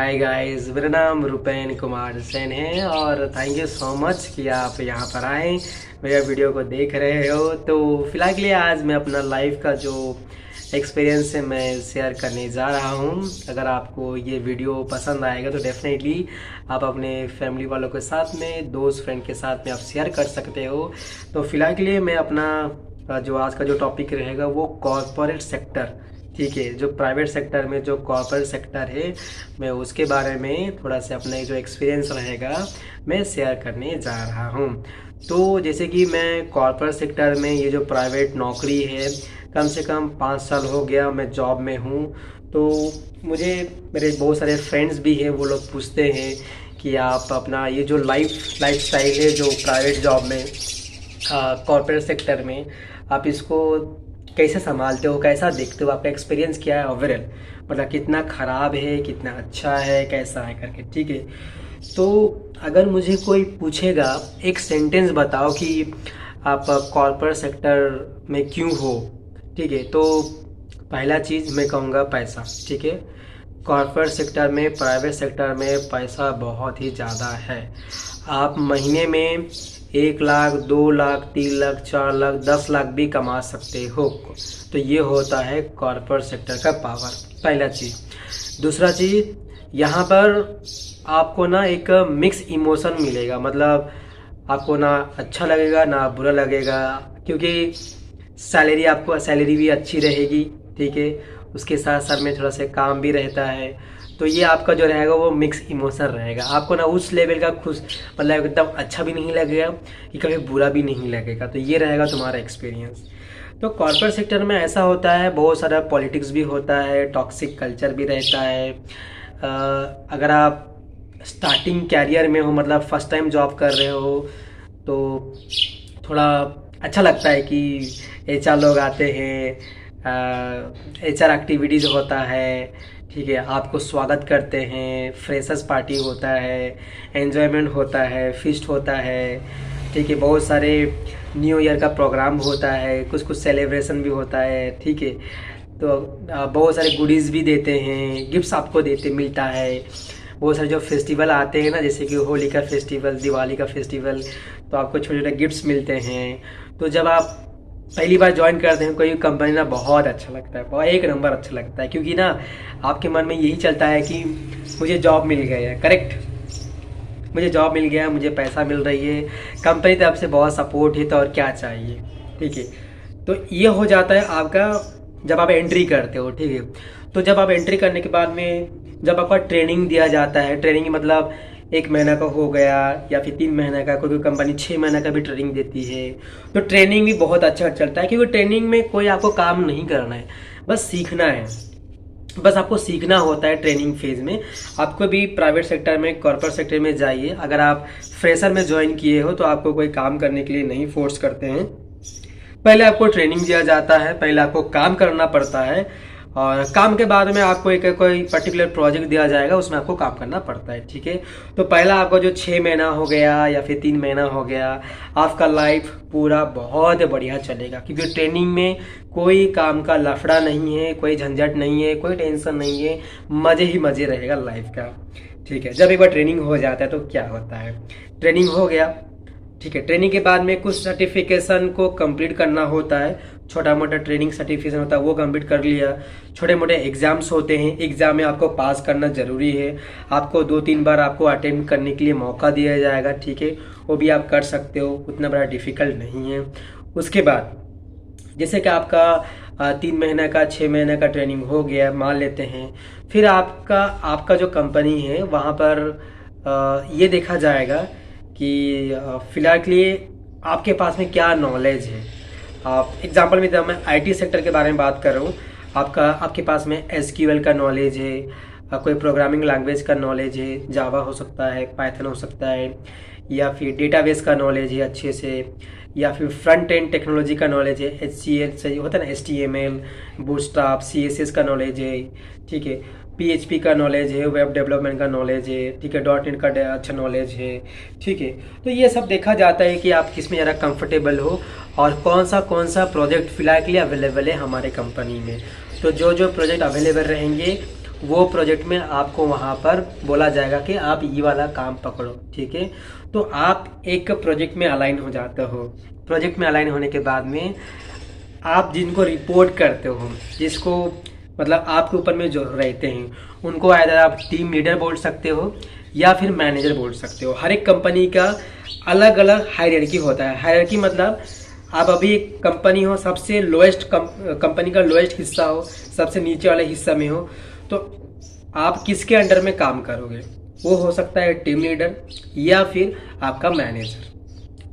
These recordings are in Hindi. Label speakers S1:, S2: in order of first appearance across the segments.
S1: हाय गाइस, मेरा नाम रुपेन कुमार सेन है और थैंक यू सो मच कि आप यहाँ पर आए, मेरा वीडियो को देख रहे हो। तो फिलहाल के लिए आज मैं अपना लाइफ का जो एक्सपीरियंस है मैं शेयर करने जा रहा हूँ। अगर आपको ये वीडियो पसंद आएगा तो डेफिनेटली आप अपने फैमिली वालों के साथ में, दोस्त फ्रेंड के साथ में आप शेयर कर सकते हो। तो फिलहाल के लिए मैं अपना जो आज का जो टॉपिक रहेगा वो कॉरपोरेट सेक्टर, ठीक है, जो प्राइवेट सेक्टर में जो कॉर्पोरेट सेक्टर है मैं उसके बारे में थोड़ा सा अपना जो एक्सपीरियंस रहेगा मैं शेयर करने जा रहा हूँ। तो जैसे कि मैं कॉर्पोरेट सेक्टर में ये जो प्राइवेट नौकरी है कम से कम 5 साल हो गया मैं जॉब में हूँ। तो मुझे मेरे बहुत सारे फ्रेंड्स भी हैं, वो लोग पूछते हैं कि आप अपना ये जो लाइफ स्टाइल है जो प्राइवेट जॉब में कॉर्पोरेट सेक्टर में आप इसको कैसे संभालते हो, कैसा देखते हो, आपका एक्सपीरियंस क्या है ओवरऑल, मतलब कितना ख़राब है, कितना अच्छा है, कैसा है करके, ठीक है। तो अगर मुझे कोई पूछेगा एक सेंटेंस बताओ कि आप कॉर्पोरेट सेक्टर में क्यों हो, ठीक है, तो पहला चीज़ मैं कहूँगा पैसा, ठीक है। कॉर्पोरेट सेक्टर में, प्राइवेट सेक्टर में पैसा बहुत ही ज़्यादा है। आप महीने में 1 लाख, 2 लाख, 3 लाख, 4 लाख, 10 लाख भी कमा सकते हो। तो ये होता है कॉर्पोरेट सेक्टर का पावर, पहला चीज़। दूसरा चीज़, यहाँ पर आपको ना एक मिक्स इमोशन मिलेगा, मतलब आपको ना अच्छा लगेगा ना बुरा लगेगा, क्योंकि सैलरी भी अच्छी रहेगी, ठीक है। उसके साथ साथ में थोड़ा सा काम भी रहता है। तो ये आपका जो रहेगा वो मिक्स इमोशन रहेगा। आपको ना उस लेवल का खुश, मतलब एकदम अच्छा भी नहीं लगेगा कि कभी बुरा भी नहीं लगेगा। तो ये रहेगा तुम्हारा एक्सपीरियंस। तो कॉर्पोरेट सेक्टर में ऐसा होता है, बहुत सारा पॉलिटिक्स भी होता है, टॉक्सिक कल्चर भी रहता है। अगर आप स्टार्टिंग कैरियर में हो, मतलब फर्स्ट टाइम जॉब कर रहे हो, तो थोड़ा अच्छा लगता है कि एचआर लोग आते हैं, एचआर एक्टिविटीज़ होता है, ठीक है, आपको स्वागत करते हैं, फ्रेशर्स पार्टी होता है, एन्जॉयमेंट होता है, फीस्ट होता है, ठीक है, बहुत सारे न्यू ईयर का प्रोग्राम होता है, कुछ सेलिब्रेशन भी होता है, ठीक है। तो बहुत सारे गुडीज़ भी देते हैं, गिफ्ट्स आपको मिलता है। बहुत सारे जो फेस्टिवल आते हैं ना, जैसे कि होली का फेस्टिवल, दिवाली का फेस्टिवल, तो आपको छोटे छोटे गिफ्ट्स मिलते हैं। तो जब आप पहली बार ज्वाइन करते हैं कोई कंपनी ना, बहुत अच्छा लगता है, बहुत एक नंबर अच्छा लगता है, क्योंकि ना आपके मन में यही चलता है कि मुझे जॉब मिल गया है, करेक्ट, मुझे जॉब मिल गया, मुझे पैसा मिल रही है, कंपनी तरफ से बहुत सपोर्ट है, तो और क्या चाहिए, ठीक है। तो ये हो जाता है आपका जब आप एंट्री करते हो, ठीक है। तो जब आप एंट्री करने के बाद में जब आपका ट्रेनिंग दिया जाता है, ट्रेनिंग मतलब 1 महीना का हो गया या फिर 3 महीने का, कोई कंपनी 6 महीने का भी ट्रेनिंग देती है। तो ट्रेनिंग भी बहुत अच्छा चलता है, क्योंकि ट्रेनिंग में कोई आपको काम नहीं करना है, बस सीखना है, बस आपको सीखना होता है। ट्रेनिंग फेज में आपको भी प्राइवेट सेक्टर में, कॉर्पोरेट सेक्टर में जाइए, अगर आप फ्रेशर में ज्वाइन किए हो तो आपको कोई काम करने के लिए नहीं फोर्स करते हैं। पहले आपको ट्रेनिंग दिया जाता है, पहले आपको काम करना पड़ता है, और काम के बाद में आपको एक कोई पर्टिकुलर प्रोजेक्ट दिया जाएगा, उसमें आपको काम करना पड़ता है, ठीक है। तो पहला आपका जो 6 महीना हो गया या फिर 3 महीना हो गया, आपका लाइफ पूरा बहुत बढ़िया चलेगा, क्योंकि ट्रेनिंग में कोई काम का लफड़ा नहीं है, कोई झंझट नहीं है, कोई टेंशन नहीं है, मज़े ही मज़े रहेगा लाइफ का, ठीक है। जब एक बार ट्रेनिंग हो जाता है तो क्या होता है, ट्रेनिंग हो गया, ठीक है, ट्रेनिंग के बाद में कुछ सर्टिफिकेशन को कंप्लीट करना होता है, छोटा मोटा ट्रेनिंग सर्टिफिकेशन होता है, वो कंप्लीट कर लिया। छोटे मोटे एग्जाम्स होते हैं, एग्जाम में आपको पास करना जरूरी है, आपको 2-3 बार आपको अटेंड करने के लिए मौका दिया जाएगा, ठीक है, वो भी आप कर सकते हो, उतना बड़ा डिफिकल्ट नहीं है। उसके बाद जैसे कि आपका 3 महीने का, 6 महीने का ट्रेनिंग हो गया मान लेते हैं, फिर आपका जो कंपनी है वहाँ पर ये देखा जाएगा कि फिलहाल के लिए आपके पास में क्या नॉलेज है। आप एग्जांपल में, जब मैं आईटी सेक्टर के बारे में बात कर रहा हूँ, आपके पास में एसक्यूएल का नॉलेज है, कोई प्रोग्रामिंग लैंग्वेज का नॉलेज है, जावा हो सकता है, पाइथन हो सकता है, या फिर डेटाबेस का नॉलेज है अच्छे से, या फिर फ्रंट एंड टेक्नोलॉजी का नॉलेज है, HCL से होता है ना, HTML, बूटस्ट्रैप, CSS का नॉलेज है, ठीक है, PHP का नॉलेज है, वेब डेवलपमेंट का नॉलेज है, ठीक है, .NET का अच्छा नॉलेज है, ठीक है। तो ये सब देखा जाता है कि आप किस में ज़्यादा कंफर्टेबल हो और कौन सा प्रोजेक्ट फिलहाल के लिए अवेलेबल है हमारे कंपनी में। तो जो जो प्रोजेक्ट अवेलेबल रहेंगे वो प्रोजेक्ट में आपको वहाँ पर बोला जाएगा कि आप ये वाला काम पकड़ो, ठीक है। तो आप एक प्रोजेक्ट में अलाइन हो जाते हो। प्रोजेक्ट में अलाइन होने के बाद में आप जिनको रिपोर्ट करते हो, जिसको मतलब आपके ऊपर में जो रहते हैं, उनको आइदर आप टीम लीडर बोल सकते हो या फिर मैनेजर बोल सकते हो। हर एक कंपनी का अलग अलग हायरार्की होता है। हायरार्की मतलब आप अभी एक कंपनी हो, सबसे लोएस्ट कंपनी का लोएस्ट हिस्सा हो, सबसे नीचे वाले हिस्सा में हो, तो आप किसके अंडर में काम करोगे? वो हो सकता है टीम लीडर या फिर आपका मैनेजर,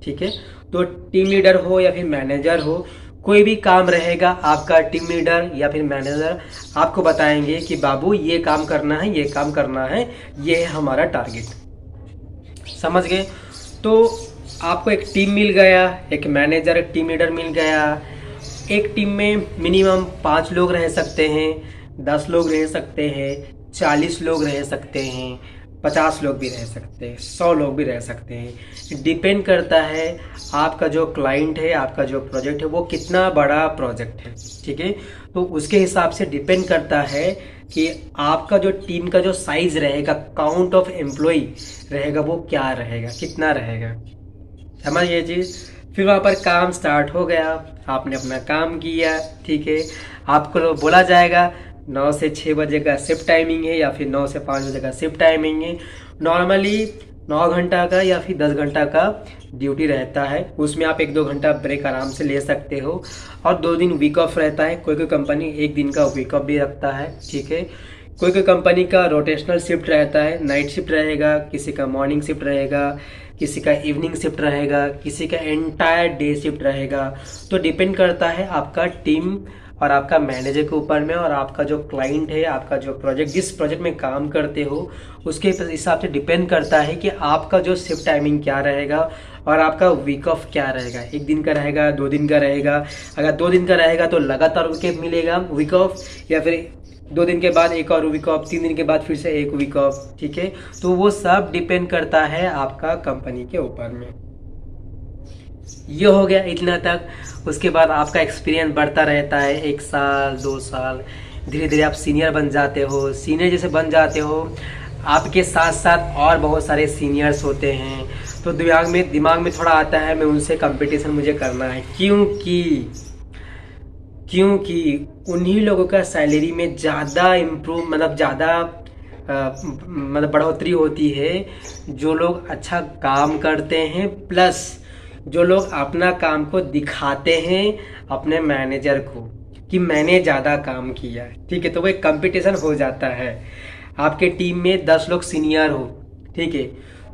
S1: ठीक है। तो टीम लीडर हो या फिर मैनेजर हो, कोई भी काम रहेगा, आपका टीम लीडर या फिर मैनेजर आपको बताएंगे कि बाबू ये काम करना है, ये काम करना है, ये है हमारा टारगेट। समझ गए? तो आपको एक टीम मिल गया, एक मैनेजर, एक टीम लीडर मिल गया। एक टीम में मिनिमम 5 लोग रह सकते हैं, 10 लोग रह सकते हैं, 40 लोग रह सकते हैं, 50 लोग भी रह सकते हैं, 100 लोग भी रह सकते हैं। डिपेंड करता है आपका जो क्लाइंट है, आपका जो प्रोजेक्ट है, वो कितना बड़ा प्रोजेक्ट है, ठीक है। तो उसके हिसाब से डिपेंड करता है कि आपका जो टीम का जो साइज रहेगा, काउंट ऑफ एम्प्लॉय रहेगा, वो क्या रहेगा, कितना रहेगा। समझ ये चीज़? फिर वहाँ पर काम स्टार्ट हो गया, आपने अपना काम किया, ठीक है। आपको बोला जाएगा 9 से 6 बजे का शिफ्ट टाइमिंग है या फिर 9 से 5 बजे का शिफ्ट टाइमिंग है। नॉर्मली 9 घंटा का या फिर 10 घंटा का ड्यूटी रहता है। उसमें आप 1-2 घंटा ब्रेक आराम से ले सकते हो और 2 दिन वीक ऑफ रहता है। कोई कोई कंपनी 1 दिन का वीक ऑफ भी रखता है, ठीक है। कोई कोई कंपनी का रोटेशनल शिफ्ट रहता है, नाइट शिफ्ट रहेगा, किसी का मॉर्निंग शिफ्ट रहेगा, किसी का इवनिंग शिफ्ट रहेगा, किसी का एंटायर डे शिफ्ट रहेगा। तो डिपेंड करता है आपका टीम और आपका मैनेजर के ऊपर में, और आपका जो क्लाइंट है, आपका जो प्रोजेक्ट, जिस प्रोजेक्ट में काम करते हो, उसके हिसाब से डिपेंड करता है कि आपका जो शिफ्ट टाइमिंग क्या रहेगा और आपका वीक ऑफ क्या रहेगा। 1 दिन का रहेगा, 2 दिन का रहेगा। अगर 2 दिन का रहेगा तो लगातार वीक मिलेगा वीक ऑफ, या फिर 2 दिन के बाद एक और वीक ऑफ, 3 दिन के बाद फिर से एक वीक ऑफ, ठीक है। तो वो सब डिपेंड करता है आपका कंपनी के ऊपर में। ये हो गया इतना तक। उसके बाद आपका एक्सपीरियंस बढ़ता रहता है, 1 साल 2 साल, धीरे धीरे आप सीनियर बन जाते हो। सीनियर जैसे बन जाते हो, आपके साथ साथ और बहुत सारे सीनियर्स होते हैं, तो दिमाग में थोड़ा आता है मैं उनसे कंपटीशन मुझे करना है, क्योंकि उन्हीं लोगों का सैलरी में ज़्यादा इम्प्रूव मतलब ज़्यादा मतलब बढ़ोतरी होती है, जो लोग अच्छा काम करते हैं, प्लस जो लोग अपना काम को दिखाते हैं अपने मैनेजर को कि मैंने ज़्यादा काम किया है, ठीक है। तो वो एक कंपटीशन हो जाता है। आपके टीम में 10 लोग सीनियर हो, ठीक है,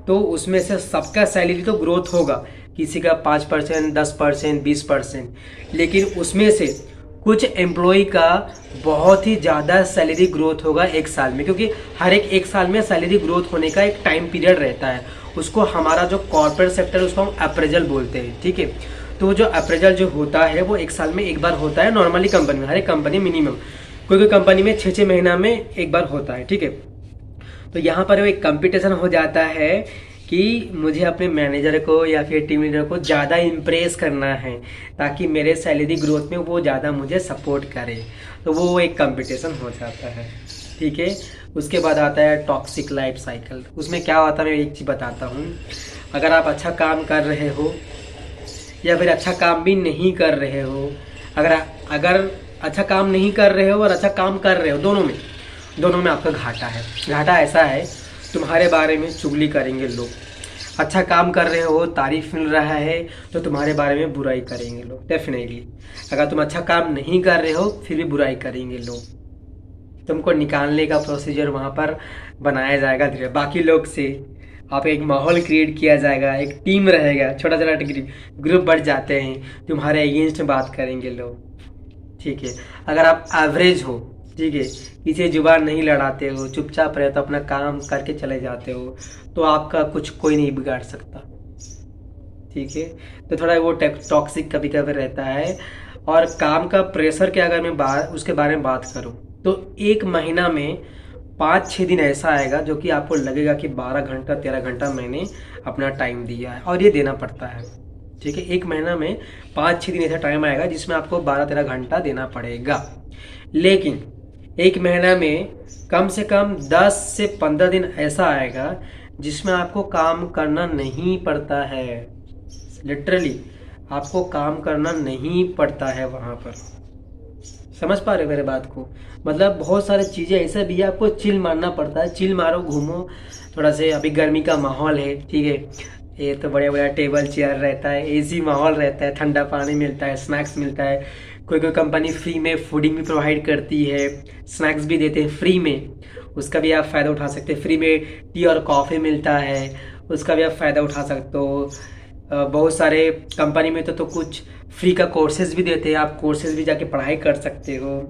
S1: तो उसमें से सबका सैलरी तो ग्रोथ होगा, किसी का 5%, 10%, 20%, लेकिन उसमें से कुछ एम्प्लॉय का बहुत ही ज़्यादा सैलरी ग्रोथ होगा 1 साल में, क्योंकि हर एक साल में सैलरी ग्रोथ होने का एक टाइम पीरियड रहता है। उसको हमारा जो कॉर्पोरेट सेक्टर, उसको हम अप्रेजल बोलते हैं, ठीक है। तो जो अप्रेजल जो होता है वो 1 साल में एक बार होता है नॉर्मली कंपनी में, हर एक कंपनी मिनिमम, कोई कंपनी में 6-6 महीना में एक बार होता है, ठीक है। तो यहाँ पर एक कंपटीशन हो जाता है कि मुझे अपने मैनेजर को या फिर टीम लीडर को ज़्यादा इम्प्रेस करना है, ताकि मेरे सैलरी ग्रोथ में वो ज़्यादा मुझे सपोर्ट करे। तो वो एक कंपटीशन हो जाता है, ठीक है। उसके बाद आता है टॉक्सिक लाइफ साइकिल। उसमें क्या होता है मैं एक चीज़ बताता हूँ। अगर आप अच्छा काम कर रहे हो या फिर अच्छा काम भी नहीं कर रहे हो, अगर अच्छा काम नहीं कर रहे हो और अच्छा काम कर रहे हो, दोनों में आपका घाटा है। घाटा ऐसा है, तुम्हारे बारे में चुगली करेंगे लोग। अच्छा काम कर रहे हो, तारीफ मिल रहा है, तो तुम्हारे बारे में बुराई करेंगे लोग डेफिनेटली। अगर तुम अच्छा काम नहीं कर रहे हो फिर भी बुराई करेंगे लोग। तुमको निकालने का प्रोसीजर वहाँ पर बनाया जाएगा धीरे, बाकी लोग से आप एक माहौल क्रिएट किया जाएगा, एक टीम रहेगा, छोटा ग्रुप बढ़ जाते हैं, तुम्हारे अगेंस्ट में बात करेंगे लोग, ठीक है। अगर आप एवरेज हो, ठीक है, किसी जुबान नहीं लड़ाते हो, चुपचाप रहते हो, अपना काम करके चले जाते हो, तो आपका कुछ कोई नहीं बिगाड़ सकता, ठीक है। तो थोड़ा वो टॉक्सिक कभी कभी रहता है। और काम का प्रेशर के अगर मैं उसके बारे में बात करूं, तो 1 महीना में 5-6 दिन ऐसा आएगा जो कि आपको लगेगा कि 12 घंटा 13 घंटा मैंने अपना टाइम दिया है, और ये देना पड़ता है, ठीक है। 1 महीना में 5-6 दिन ऐसा टाइम आएगा जिसमें आपको 12-13 घंटा देना पड़ेगा। लेकिन एक महीना में कम से कम 10 से 15 दिन ऐसा आएगा जिसमें आपको काम करना नहीं पड़ता है। लिटरली आपको काम करना नहीं पड़ता है वहाँ पर। समझ पा रहे हो मेरे बात को? मतलब बहुत सारी चीज़ें ऐसा भी है, आपको चिल मारना पड़ता है। चिल मारो, घूमो थोड़ा से। अभी गर्मी का माहौल है, ठीक है, ये तो बड़े बड़ा टेबल चेयर रहता है, एसी माहौल रहता है, ठंडा पानी मिलता है, स्नैक्स मिलता है। कोई कोई कंपनी फ्री में फूडिंग भी प्रोवाइड करती है, स्नैक्स भी देते हैं फ्री में, उसका भी आप फ़ायदा उठा सकते हैं। फ्री में टी और कॉफ़ी मिलता है, उसका भी आप फ़ायदा उठा सकते हो। बहुत सारे कंपनी में तो कुछ फ्री का कोर्सेज भी देते हैं, आप कोर्सेज भी जाके पढ़ाई कर सकते हो,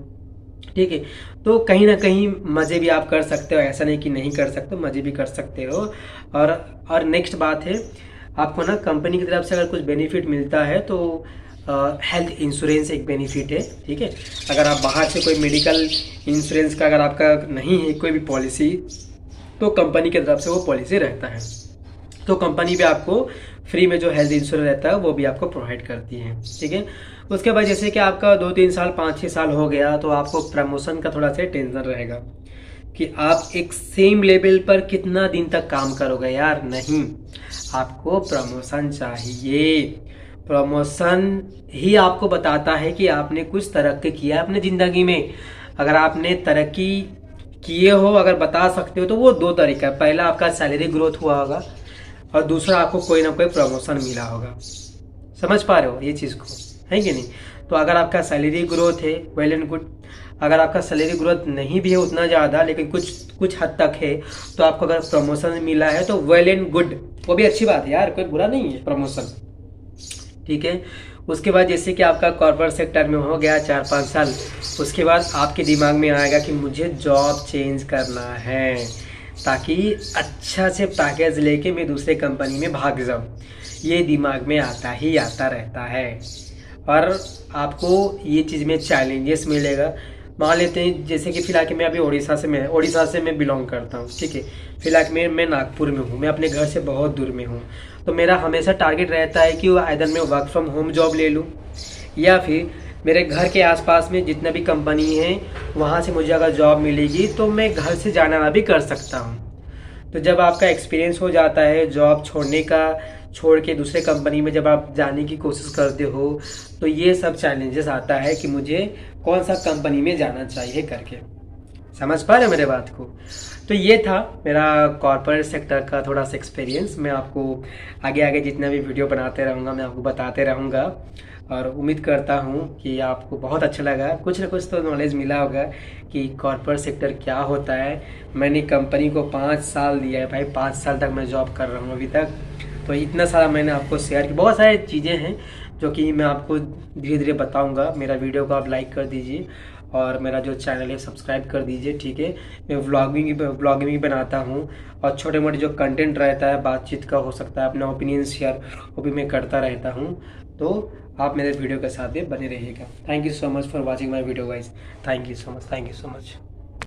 S1: ठीक है। तो कहीं ना कहीं मज़े भी आप कर सकते हो, ऐसा नहीं कि नहीं कर सकते, मज़े भी कर सकते हो। और नेक्स्ट बात है, आपको ना कंपनी की तरफ से अगर कुछ बेनिफिट मिलता है तो हेल्थ इंश्योरेंस एक बेनिफिट है, ठीक है। अगर आप बाहर से कोई मेडिकल इंश्योरेंस का अगर आपका नहीं है कोई भी पॉलिसी, तो कंपनी की तरफ से वो पॉलिसी रहता है। तो कंपनी भी आपको फ्री में जो हेल्थ इंश्योरेंस रहता है वो भी आपको प्रोवाइड करती है, ठीक है। उसके बाद जैसे कि आपका 2-3 साल 5-6 साल हो गया तो आपको प्रमोशन का थोड़ा सा टेंशन रहेगा कि आप एक सेम लेवल पर कितना दिन तक काम करोगे। यार नहीं, आपको प्रमोशन चाहिए। प्रमोशन ही आपको बताता है कि आपने कुछ तरक्की किया अपने ज़िंदगी में। अगर आपने तरक्की किए हो, अगर बता सकते हो, तो वो 2 तरीका है। पहला आपका सैलरी ग्रोथ हुआ होगा और दूसरा आपको कोई ना कोई प्रमोशन मिला होगा। समझ पा रहे हो ये चीज़ को, है कि नहीं? तो अगर आपका सैलरी ग्रोथ है, वेल एंड गुड। अगर आपका सैलरी ग्रोथ नहीं भी है उतना ज़्यादा, लेकिन कुछ हद तक है, तो आपको अगर प्रमोशन मिला है तो वेल एंड गुड, वो भी अच्छी बात है यार, कोई बुरा नहीं है प्रमोशन, ठीक है। उसके बाद जैसे कि आपका कॉर्पोरेट सेक्टर में हो गया 4-5 साल, उसके बाद आपके दिमाग में आएगा कि मुझे जॉब चेंज करना है, ताकि अच्छा से पैकेज लेके मैं दूसरे कंपनी में भाग जाऊँ। ये दिमाग में आता ही आता रहता है। और आपको ये चीज़ में चैलेंजेस मिलेगा। मान लेते हैं जैसे कि फिलहाल कि मैं अभी उड़ीसा से मैं बिलोंग करता हूँ, ठीक है। फिलहाल मैं नागपुर में हूँ, मैं अपने घर से बहुत दूर में हूँ। तो मेरा हमेशा टारगेट रहता है कि आइदर मैं वर्क फ्रॉम होम जॉब ले लूँ, या फिर मेरे घर के आसपास में जितना भी कंपनी है वहाँ से मुझे अगर जॉब मिलेगी तो मैं घर से जाना आना भी कर सकता हूँ। तो जब आपका एक्सपीरियंस हो जाता है जॉब छोड़ के दूसरे कंपनी में जब आप जाने की कोशिश करते हो, तो ये सब चैलेंजेस आता है कि मुझे कौन सा कंपनी में जाना चाहिए करके। समझ पा रहे हो मेरे बात को? तो ये था मेरा कॉर्पोरेट सेक्टर का थोड़ा सा एक्सपीरियंस। मैं आपको आगे आगे जितना भी वीडियो बनाते रहूँगा मैं आपको बताते रहूँगा, और उम्मीद करता हूँ कि आपको बहुत अच्छा लगा, कुछ ना कुछ तो नॉलेज मिला होगा कि कॉर्पोरेट सेक्टर क्या होता है। मैंने कंपनी को 5 साल दिया है भाई, 5 साल तक मैं जॉब कर रहा हूँ अभी तक। तो इतना सारा मैंने आपको शेयर किया, बहुत सारी चीज़ें हैं जो कि मैं आपको धीरे धीरे बताऊँगा। मेरा वीडियो को आप लाइक कर दीजिए और मेरा जो चैनल है सब्सक्राइब कर दीजिए, ठीक है। मैं व्लॉगिंग भी बनाता हूँ, और छोटे मोटे जो कंटेंट रहता है बातचीत का हो सकता है, अपना ओपिनियन शेयर वो भी मैं करता रहता हूँ। तो आप मेरे वीडियो के साथ भी बने रहिएगा। Thank you so much for watching my video guys. Thank you so much.